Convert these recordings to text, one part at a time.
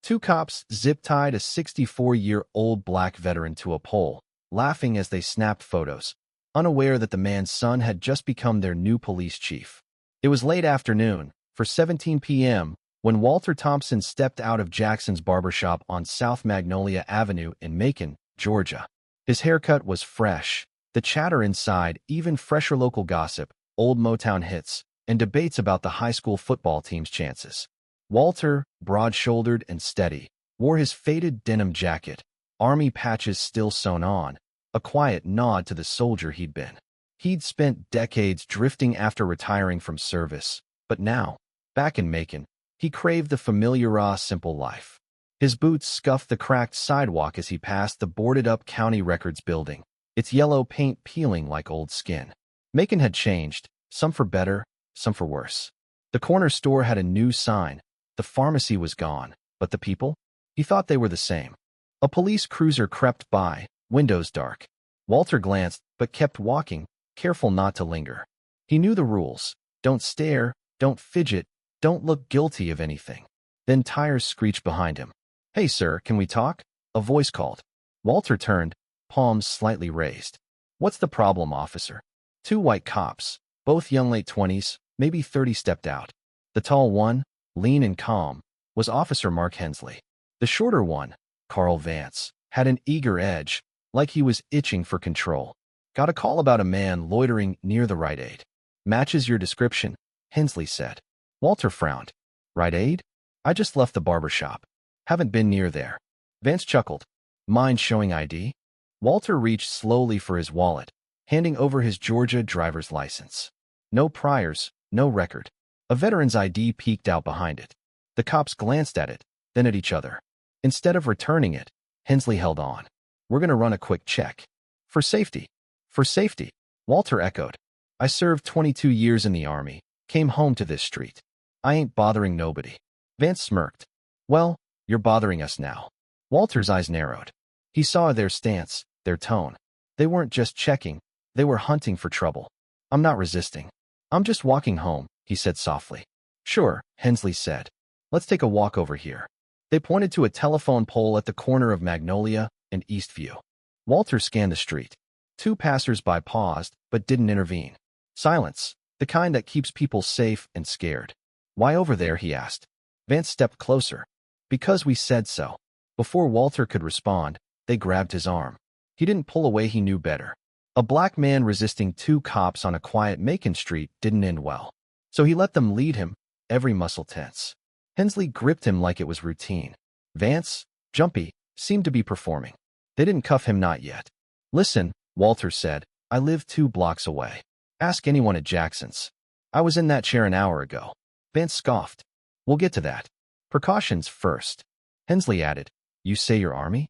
Two cops zip-tied a 64-year-old black veteran to a pole, laughing as they snapped photos, unaware that the man's son had just become their new police chief. It was late afternoon, for 17 p.m., when Walter Thompson stepped out of Jackson's barbershop on South Magnolia Avenue in Macon, Georgia. His haircut was fresh, the chatter inside, even fresher local gossip, old Motown hits, and debates about the high school football team's chances. Walter, broad-shouldered and steady, wore his faded denim jacket, army patches still sewn on, a quiet nod to the soldier he'd been. He'd spent decades drifting after retiring from service, but now, back in Macon, he craved the familiar raw, simple life. His boots scuffed the cracked sidewalk as he passed the boarded-up county records building, its yellow paint peeling like old skin. Macon had changed, some for better, some for worse. The corner store had a new sign. The pharmacy was gone, but the people? He thought they were the same. A police cruiser crept by, windows dark. Walter glanced, but kept walking, careful not to linger. He knew the rules. Don't stare, don't fidget, don't look guilty of anything. Then tires screeched behind him. "Hey, sir, can we talk?" a voice called. Walter turned, palms slightly raised. "What's the problem, officer?" Two white cops, both young late 20s, maybe 30, stepped out. The tall one, lean and calm, was Officer Mark Hensley. The shorter one, Carl Vance, had an eager edge, like he was itching for control. "Got a call about a man loitering near the Rite Aid." "Matches your description," Hensley said. Walter frowned. "Rite Aid? I just left the barber shop. Haven't been near there." Vance chuckled. "Mind showing ID?" Walter reached slowly for his wallet, handing over his Georgia driver's license. No priors, no record. A veteran's ID peeked out behind it. The cops glanced at it, then at each other. Instead of returning it, Hensley held on. "We're going to run a quick check." "For safety." "For safety," Walter echoed. "I served 22 years in the Army, came home to this street. I ain't bothering nobody." Vance smirked. "Well, you're bothering us now." Walter's eyes narrowed. He saw their stance, their tone. They weren't just checking, they were hunting for trouble. "I'm not resisting. I'm just walking home," he said softly. "Sure," Hensley said. "Let's take a walk over here." They pointed to a telephone pole at the corner of Magnolia and Eastview. Walter scanned the street. Two passers-by paused, but didn't intervene. Silence, the kind that keeps people safe and scared. "Why over there?" he asked. Vance stepped closer. "Because we said so." Before Walter could respond, they grabbed his arm. He didn't pull away, he knew better. A black man resisting two cops on a quiet Macon street didn't end well. So he let them lead him, every muscle tense. Hensley gripped him like it was routine. Vance, jumpy, seemed to be performing. They didn't cuff him, not yet. "Listen," Walter said, "I live 2 blocks away. Ask anyone at Jackson's. I was in that chair an hour ago." Vance scoffed. "We'll get to that. Precautions first." Hensley added, "You say you're Army?"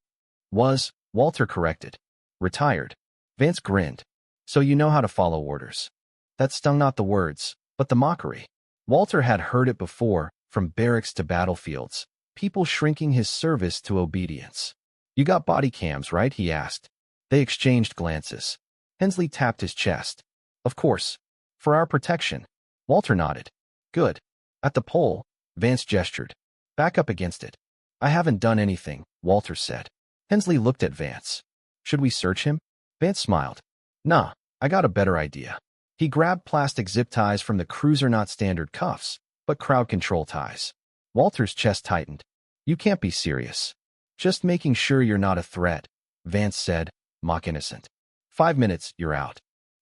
"Was," Walter corrected. "Retired." Vance grinned. "So you know how to follow orders." That stung, not the words, but the mockery. Walter had heard it before, from barracks to battlefields, people shrinking his service to obedience. "You got body cams, right?" he asked. They exchanged glances. Hensley tapped his chest. "Of course. For our protection." Walter nodded. "Good." At the pole, Vance gestured. "Back up against it." "I haven't done anything," Walter said. Hensley looked at Vance. "Should we search him?" Vance smiled. "Nah, I got a better idea." He grabbed plastic zip ties from the cruiser, not standard cuffs, but crowd control ties. Walter's chest tightened. "You can't be serious." "Just making sure you're not a threat," Vance said, mock innocent. 5 minutes, you're out."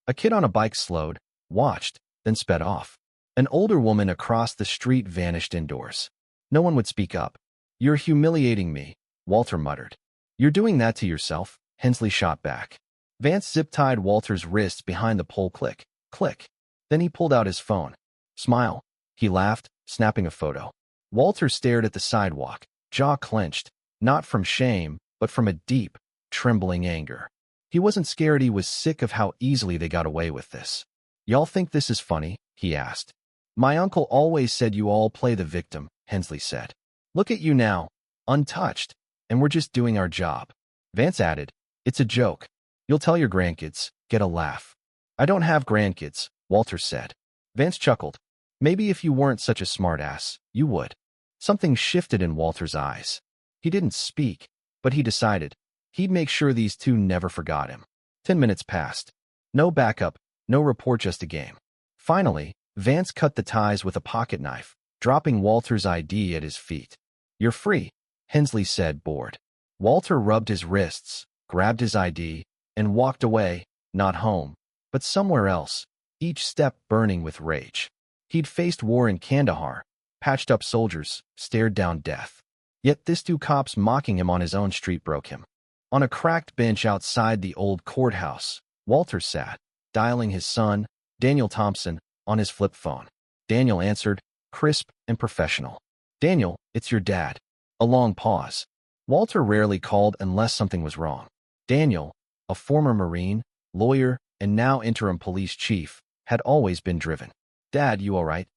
A kid on a bike slowed, watched, then sped off. An older woman across the street vanished indoors. No one would speak up. "You're humiliating me," Walter muttered. "You're doing that to yourself," Hensley shot back. Vance zip-tied Walter's wrists behind the pole. Click, click. Then he pulled out his phone. "Smile," he laughed, snapping a photo. Walter stared at the sidewalk, jaw clenched, not from shame, but from a deep, trembling anger. He wasn't scared, he was sick of how easily they got away with this. "Y'all think this is funny?" he asked. "My uncle always said you all play the victim," Hensley said. "Look at you now, untouched, and we're just doing our job." Vance added, "It's a joke. You'll tell your grandkids, get a laugh." "I don't have grandkids," Walter said. Vance chuckled. "Maybe if you weren't such a smartass, you would." Something shifted in Walter's eyes. He didn't speak, but he decided he'd make sure these two never forgot him. 10 minutes passed. No backup, no report, just a game. Finally, Vance cut the ties with a pocket knife, dropping Walter's ID at his feet. "You're free," Hensley said, bored. Walter rubbed his wrists, grabbed his ID, and walked away, not home, but somewhere else, each step burning with rage. He'd faced war in Kandahar, patched up soldiers, stared down death. Yet this two cops mocking him on his own street broke him. On a cracked bench outside the old courthouse, Walter sat, dialing his son, Daniel Thompson, on his flip phone. Daniel answered, crisp and professional. "Daniel, it's your dad." A long pause. Walter rarely called unless something was wrong. Daniel, a former Marine, lawyer, and now interim police chief, had always been driven. "Dad, you all right?"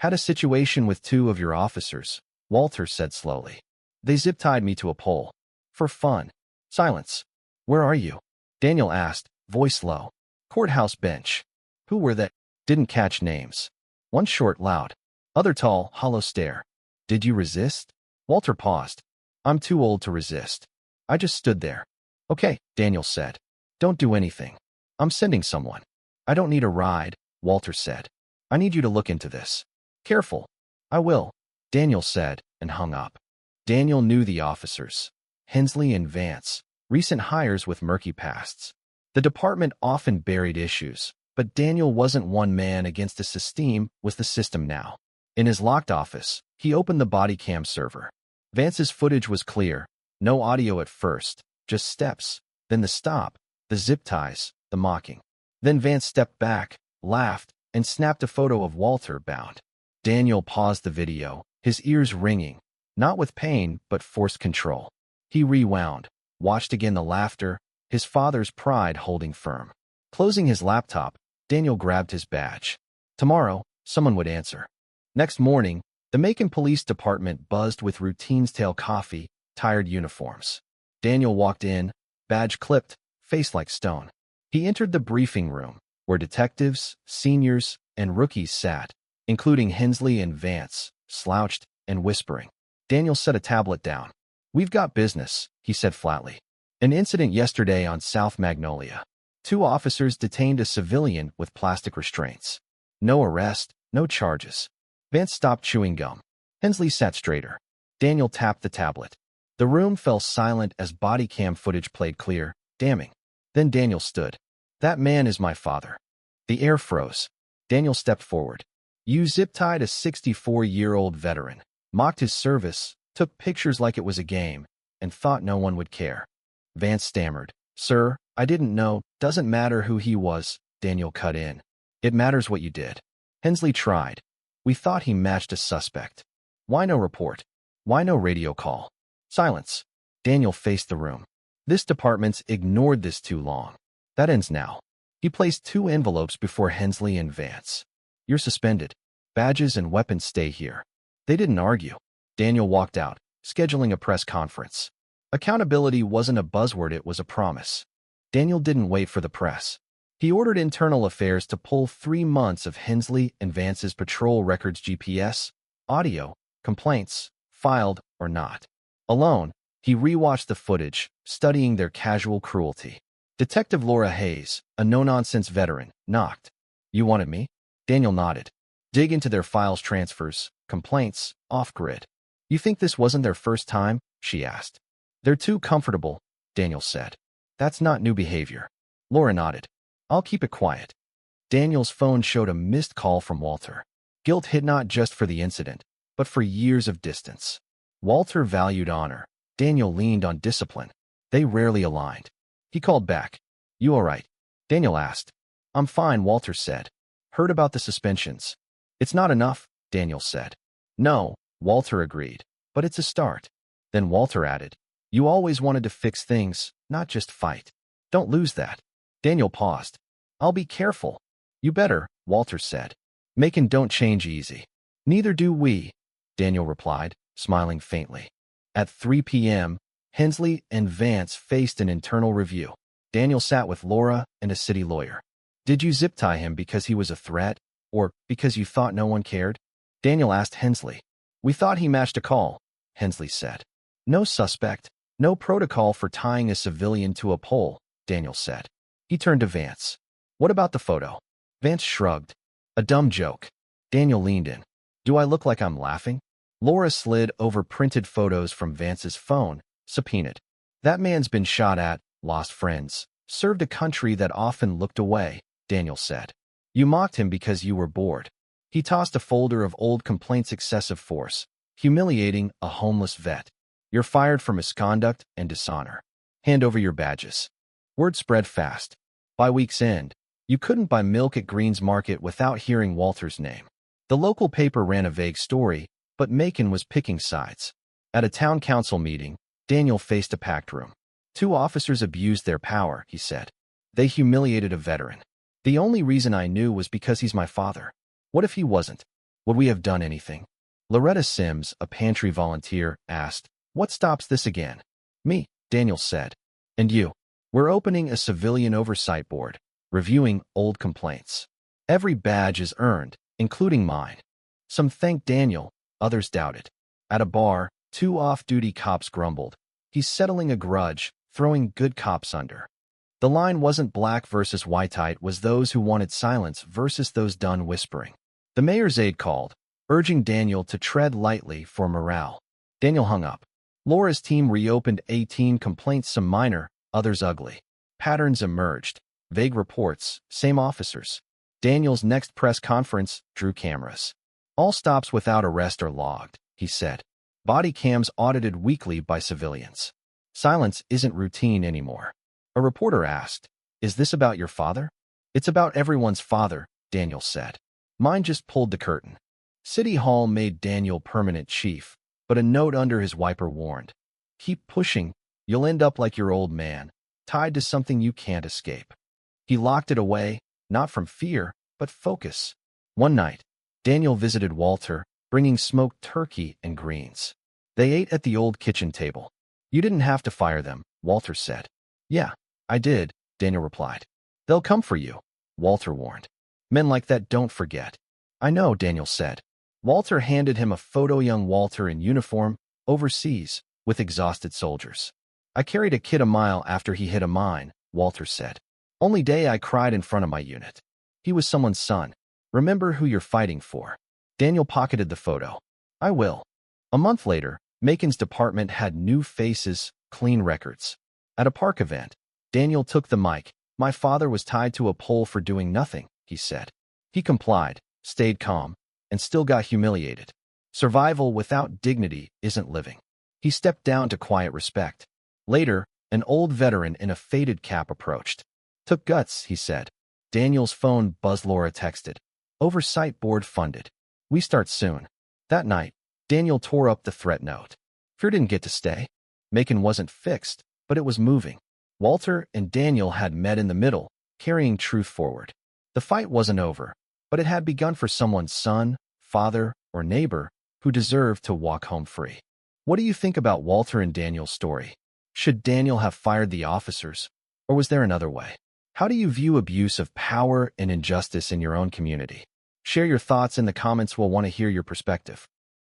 "Had a situation with two of your officers," Walter said slowly. "They zip-tied me to a pole. For fun." Silence. "Where are you?" Daniel asked, voice low. "Courthouse bench." "Who were they?" "Didn't catch names. One short, loud. Other tall, hollow stare." "Did you resist?" Walter paused. "I'm too old to resist. I just stood there." "Okay," Daniel said. "Don't do anything. I'm sending someone." "I don't need a ride," Walter said. "I need you to look into this." "Careful." "I will," Daniel said, and hung up. Daniel knew the officers. Hensley and Vance, recent hires with murky pasts. The department often buried issues, but Daniel wasn't one man against a system, was the system now. In his locked office, he opened the body cam server. Vance's footage was clear, no audio at first, just steps, then the stop, the zip ties, the mocking. Then Vance stepped back, laughed, and snapped a photo of Walter bound. Daniel paused the video, his ears ringing, not with pain, but forced control. He rewound, watched again the laughter, his father's pride holding firm. Closing his laptop, Daniel grabbed his badge. Tomorrow, someone would answer. Next morning, the Macon Police Department buzzed with routine-style coffee, tired uniforms. Daniel walked in, badge clipped, face like stone. He entered the briefing room, where detectives, seniors, and rookies sat, including Hensley and Vance, slouched and whispering. Daniel set a tablet down. "We've got business," he said flatly. "An incident yesterday on South Magnolia. 2 officers detained a civilian with plastic restraints. No arrest, no charges." Vance stopped chewing gum. Hensley sat straighter. Daniel tapped the tablet. The room fell silent as body cam footage played clear, damning. Then Daniel stood. "That man is my father." The air froze. Daniel stepped forward. "You zip-tied a 64-year-old veteran, mocked his service, took pictures like it was a game, and thought no one would care." Vance stammered. "Sir, I didn't know." "Doesn't matter who he was," Daniel cut in. "It matters what you did." Hensley tried. "We thought he matched a suspect." "Why no report? Why no radio call?" Silence. Daniel faced the room. "This department's ignored this too long. That ends now." He placed 2 envelopes before Hensley and Vance. "You're suspended. Badges and weapons stay here." They didn't argue. Daniel walked out, scheduling a press conference. Accountability wasn't a buzzword, it was a promise. Daniel didn't wait for the press. He ordered internal affairs to pull 3 months of Hensley and Vance's patrol records, GPS, audio, complaints, filed or not. Alone, he rewatched the footage, studying their casual cruelty. Detective Laura Hayes, a no-nonsense veteran, knocked. "You wanted me?" Daniel nodded. "Dig into their files, transfers, complaints, off-grid." "You think this wasn't their first time?" she asked. "They're too comfortable," Daniel said. "That's not new behavior." Laura nodded. "I'll keep it quiet." Daniel's phone showed a missed call from Walter. Guilt hit not just for the incident, but for years of distance. Walter valued honor. Daniel leaned on discipline. They rarely aligned. He called back. "You all right?" Daniel asked. "I'm fine," Walter said. "Heard about the suspensions." "It's not enough," Daniel said. "No," Walter agreed, "but it's a start." Then Walter added, "You always wanted to fix things, not just fight. Don't lose that." Daniel paused. "I'll be careful." "You better," Walter said. "Macon don't change easy." "Neither do we," Daniel replied, smiling faintly. At 3 p.m., Hensley and Vance faced an internal review. Daniel sat with Laura and a city lawyer. "Did you zip-tie him because he was a threat, or because you thought no one cared?" Daniel asked Hensley. "We thought he matched a call," Hensley said. No suspect, no protocol for tying a civilian to a pole, Daniel said. He turned to Vance. What about the photo? Vance shrugged. A dumb joke. Daniel leaned in. Do I look like I'm laughing? Laura slid over printed photos from Vance's phone, subpoenaed. That man's been shot at, lost friends, served a country that often looked away, Daniel said. You mocked him because you were bored. He tossed a folder of old complaints excessive force, humiliating a homeless vet. You're fired for misconduct and dishonor. Hand over your badges. Word spread fast. By week's end, you couldn't buy milk at Green's Market without hearing Walter's name. The local paper ran a vague story, but Macon was picking sides. At a town council meeting, Daniel faced a packed room. 2 officers abused their power, he said. They humiliated a veteran. The only reason I knew was because he's my father. What if he wasn't? Would we have done anything? Loretta Sims, a pantry volunteer, asked, What stops this again? Me, Daniel said. And you? We're opening a civilian oversight board, reviewing old complaints. Every badge is earned, including mine. Some thanked Daniel, others doubted. At a bar, 2 off-duty cops grumbled. He's settling a grudge, throwing good cops under. The line wasn't black versus white, it was those who wanted silence versus those done whispering. The mayor's aide called, urging Daniel to tread lightly for morale. Daniel hung up. Laura's team reopened 18 complaints, some minor, others ugly. Patterns emerged. Vague reports, same officers. Daniel's next press conference drew cameras. All stops without arrest are logged, he said. Body cams audited weekly by civilians. Silence isn't routine anymore. A reporter asked, Is this about your father? It's about everyone's father, Daniel said. Mine just pulled the curtain. City Hall made Daniel permanent chief, but a note under his wiper warned. Keep pushing, you'll end up like your old man, tied to something you can't escape. He locked it away, not from fear, but focus. One night, Daniel visited Walter, bringing smoked turkey and greens. They ate at the old kitchen table. You didn't have to fire them, Walter said. Yeah, I did, Daniel replied. They'll come for you, Walter warned. Men like that don't forget. I know, Daniel said. Walter handed him a photo, young Walter in uniform, overseas, with exhausted soldiers. I carried a kid a mile after he hit a mine, Walter said. Only day I cried in front of my unit. He was someone's son. Remember who you're fighting for. Daniel pocketed the photo. I will. A month later, Macon's department had new faces, clean records. At a park event, Daniel took the mic. My father was tied to a pole for doing nothing, he said. He complied, stayed calm, and still got humiliated. Survival without dignity isn't living. He stepped down to quiet respect. Later, an old veteran in a faded cap approached. Took guts, he said. Daniel's phone buzzed. Laura texted. Oversight board funded. We start soon. That night, Daniel tore up the threat note. Fear didn't get to stay. Macon wasn't fixed, but it was moving. Walter and Daniel had met in the middle, carrying truth forward. The fight wasn't over, but it had begun for someone's son, father, or neighbor who deserved to walk home free. What do you think about Walter and Daniel's story? Should Daniel have fired the officers, or was there another way? How do you view abuse of power and injustice in your own community? Share your thoughts in the comments. We'll want to hear your perspective.